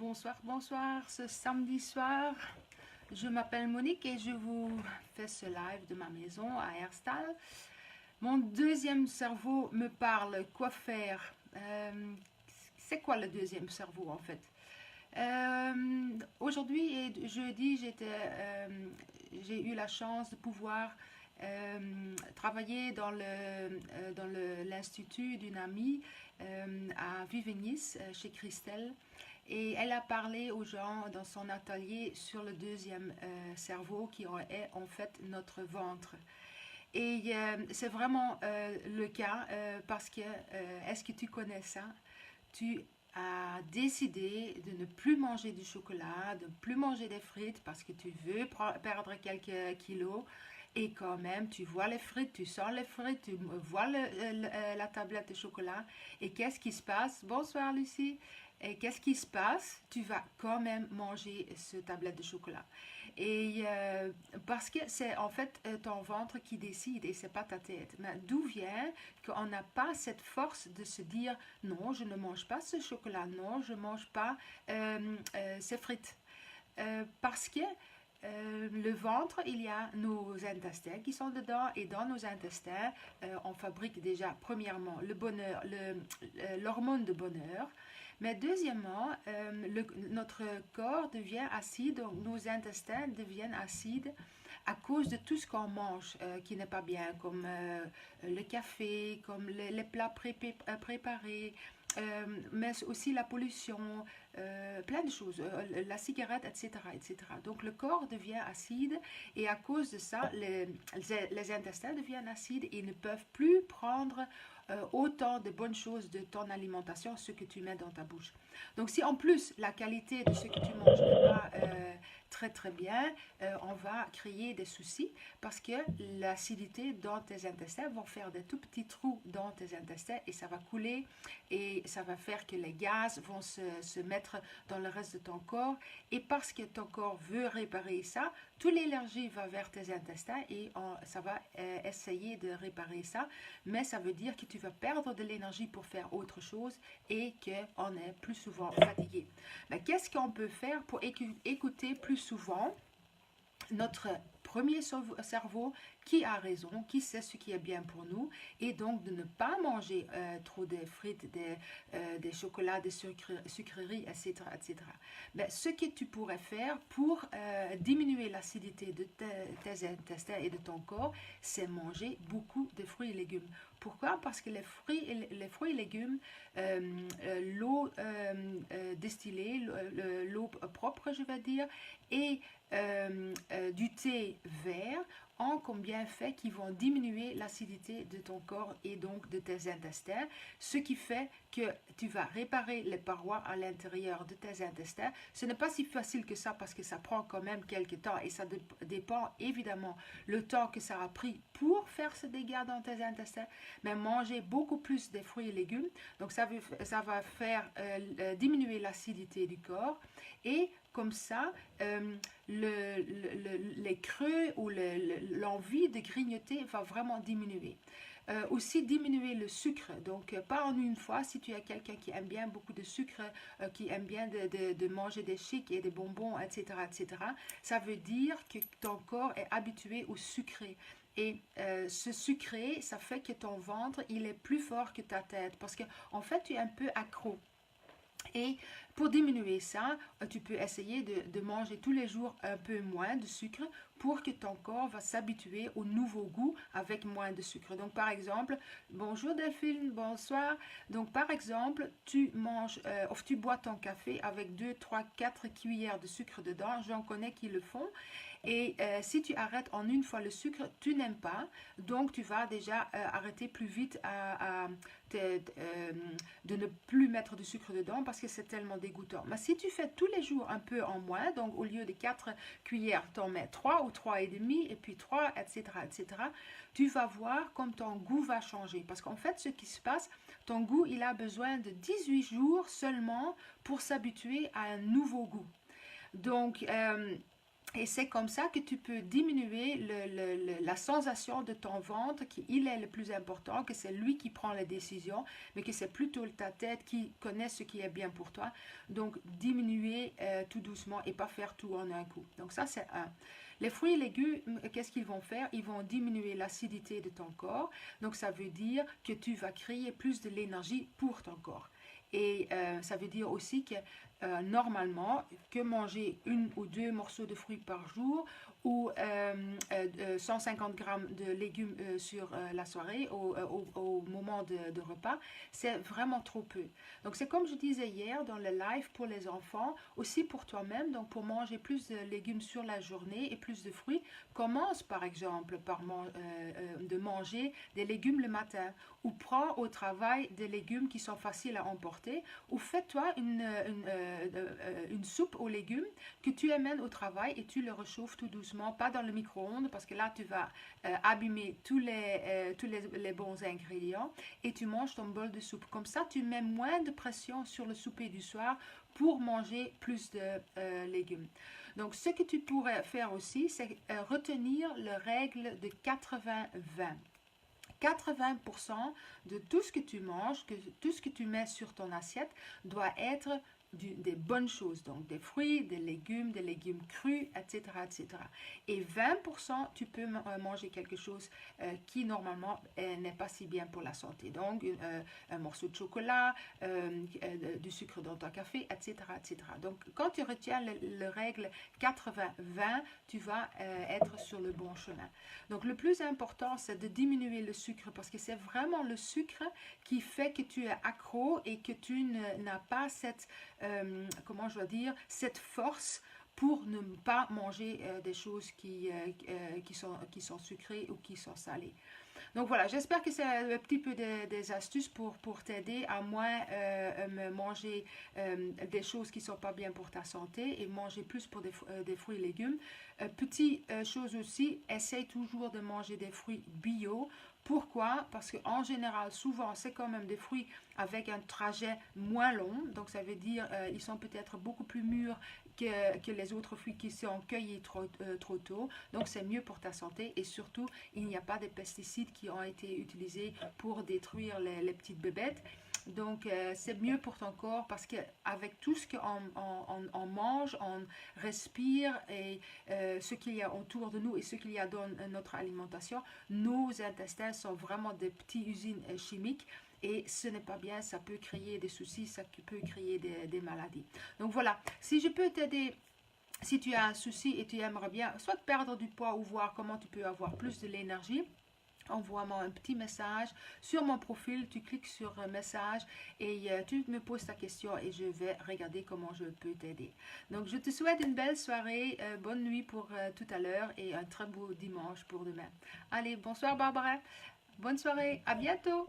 Bonsoir, bonsoir, ce samedi soir. Je m'appelle Monique et je vous fais ce live de ma maison à Herstal. Mon deuxième cerveau me parle quoi faire. C'est quoi le deuxième cerveau en fait? Aujourd'hui et jeudi, j'ai eu la chance de pouvoir travailler dans l'institut d'une amie à Vivignis, chez Christelle. Et elle a parlé aux gens dans son atelier sur le deuxième cerveau qui est en fait notre ventre. Et c'est vraiment le cas parce que, est-ce que tu connais ça? Tu as décidé de ne plus manger du chocolat, de ne plus manger des frites parce que tu veux perdre quelques kilos. Et quand même, tu vois les frites, tu sens les frites, tu vois la tablette de chocolat. Et qu'est-ce qui se passe? Bonsoir Lucie. Et qu'est-ce qui se passe? Tu vas quand même manger ce tablette de chocolat. Et parce que c'est en fait ton ventre qui décide et c'est pas ta tête. Mais d'où vient qu'on n'a pas cette force de se dire non, je ne mange pas ce chocolat, non, je ne mange pas ces frites. Parce que le ventre, il y a nos intestins qui sont dedans et dans nos intestins, on fabrique déjà premièrement le bonheur, l'hormone de bonheur. Mais deuxièmement, notre corps devient acide, donc nos intestins deviennent acides à cause de tout ce qu'on mange qui n'est pas bien, comme le café, comme les plats préparés, mais aussi la pollution, plein de choses, la cigarette, etc., etc. Donc le corps devient acide et à cause de ça, les intestins deviennent acides et ne peuvent plus prendre autant de bonnes choses de ton alimentation, ce que tu mets dans ta bouche. Donc si en plus la qualité de ce que tu manges n'est pas très très bien, on va créer des soucis parce que l'acidité dans tes intestins va faire des tout petits trous dans tes intestins et ça va couler et ça va faire que les gaz vont se mettre dans le reste de ton corps et parce que ton corps veut réparer ça, toute l'énergie va vers tes intestins et ça va essayer de réparer ça, mais ça veut dire que tu vas perdre de l'énergie pour faire autre chose et qu'on est plus souvent fatigué. Mais qu'est-ce qu'on peut faire pour écouter plus souvent notre premier cerveau qui a raison, qui sait ce qui est bien pour nous, et donc de ne pas manger trop de frites, des chocolats, des sucreries, etc., etc. Ben, ce que tu pourrais faire pour diminuer l'acidité de tes intestins et de ton corps, c'est manger beaucoup de fruits et légumes. Pourquoi? Parce que les fruits et légumes, l'eau distillée, l'eau propre, je vais dire, et du thé vert ont comme bienfait qui vont diminuer l'acidité de ton corps et donc de tes intestins, ce qui fait que tu vas réparer les parois à l'intérieur de tes intestins. Ce n'est pas si facile que ça parce que ça prend quand même quelques temps et ça dépend évidemment le temps que ça a pris pour faire ce dégât dans tes intestins, mais manger beaucoup plus de fruits et légumes, donc ça va faire diminuer l'acidité du corps et comme ça, les creux ou l'envie de grignoter va vraiment diminuer. Aussi diminuer le sucre, donc pas en une fois, si tu es quelqu'un qui aime bien beaucoup de sucre, qui aime bien de manger des chics et des bonbons, etc., etc., ça veut dire que ton corps est habitué au sucré. Et ce sucré, ça fait que ton ventre, il est plus fort que ta tête, parce que en fait, tu es un peu accro. Et pour diminuer ça, tu peux essayer de manger tous les jours un peu moins de sucre pour que ton corps va s'habituer au nouveau goût avec moins de sucre. Donc par exemple, bonjour Delphine, bonsoir. Donc par exemple, tu manges, tu bois ton café avec 2, 3, 4 cuillères de sucre dedans. J'en connais qui le font. Et si tu arrêtes en une fois le sucre, tu n'aimes pas. Donc tu vas déjà arrêter plus vite de ne plus mettre de sucre dedans parce que c'est tellement dégoûtant. Mais si tu fais tous les jours un peu en moins, donc au lieu de 4 cuillères, tu en mets 3 ou 3 et demi et puis 3, etc., etc., tu vas voir comme ton goût va changer. Parce qu'en fait, ce qui se passe, ton goût, il a besoin de 18 jours seulement pour s'habituer à un nouveau goût. Donc, Et c'est comme ça que tu peux diminuer la sensation de ton ventre, qui il est le plus important, que c'est lui qui prend les décisions, mais que c'est plutôt ta tête qui connaît ce qui est bien pour toi. Donc diminuer tout doucement et pas faire tout en un coup. Donc ça c'est un. Les fruits et légumes, qu'est-ce qu'ils vont faire? Ils vont diminuer l'acidité de ton corps. Donc ça veut dire que tu vas créer plus de l'énergie pour ton corps. Et ça veut dire aussi que normalement, que manger une ou deux morceaux de fruits par jour ou 150 grammes de légumes sur la soirée au moment de repas, c'est vraiment trop peu. Donc c'est comme je disais hier dans le live pour les enfants, aussi pour toi-même, donc pour manger plus de légumes sur la journée et plus de fruits, commence par exemple par de manger des légumes le matin ou prends au travail des légumes qui sont faciles à emporter ou fais-toi une soupe aux légumes que tu amènes au travail et tu le réchauffes tout doucement, pas dans le micro-ondes parce que là tu vas abîmer tous les bons ingrédients et tu manges ton bol de soupe. Comme ça, tu mets moins de pression sur le souper du soir pour manger plus de légumes. Donc, ce que tu pourrais faire aussi, c'est retenir la règle de 80-20. 80% de tout ce que tu manges, tout ce que tu mets sur ton assiette doit être des bonnes choses, donc des fruits, des légumes crus, etc. etc. Et 20%, tu peux manger quelque chose qui normalement n'est pas si bien pour la santé. Donc un morceau de chocolat, du sucre dans ton café, etc. etc. Donc quand tu retiens le règle 80-20, tu vas être sur le bon chemin. Donc le plus important, c'est de diminuer le sucre parce que c'est vraiment le sucre qui fait que tu es accro et que tu n'as pas cette comment je dois dire, cette force pour ne pas manger des choses qui sont sucrées ou qui sont salées. Donc voilà, j'espère que c'est un petit peu des astuces pour t'aider à moins manger des choses qui ne sont pas bien pour ta santé et manger plus pour des fruits et légumes. Petite chose aussi, essaye toujours de manger des fruits bio. Pourquoi? Parce qu'en général, souvent, c'est quand même des fruits avec un trajet moins long. Donc, ça veut dire ils sont peut-être beaucoup plus mûrs que les autres fruits qui sont cueillis trop tôt. Donc, c'est mieux pour ta santé. Et surtout, il n'y a pas de pesticides qui ont été utilisés pour détruire les petites bébêtes. Donc, c'est mieux pour ton corps parce qu'avec tout ce qu'on mange, on respire et ce qu'il y a autour de nous et ce qu'il y a dans notre alimentation, nos intestins sont vraiment des petites usines chimiques. Et ce n'est pas bien, ça peut créer des soucis, ça peut créer des maladies. Donc voilà, si je peux t'aider, si tu as un souci et tu aimerais bien soit perdre du poids ou voir comment tu peux avoir plus de l'énergie, envoie-moi un petit message sur mon profil, tu cliques sur un message et tu me poses ta question et je vais regarder comment je peux t'aider. Donc je te souhaite une belle soirée, bonne nuit pour tout à l'heure et un très beau dimanche pour demain. Allez, bonsoir Barbara, bonne soirée, à bientôt.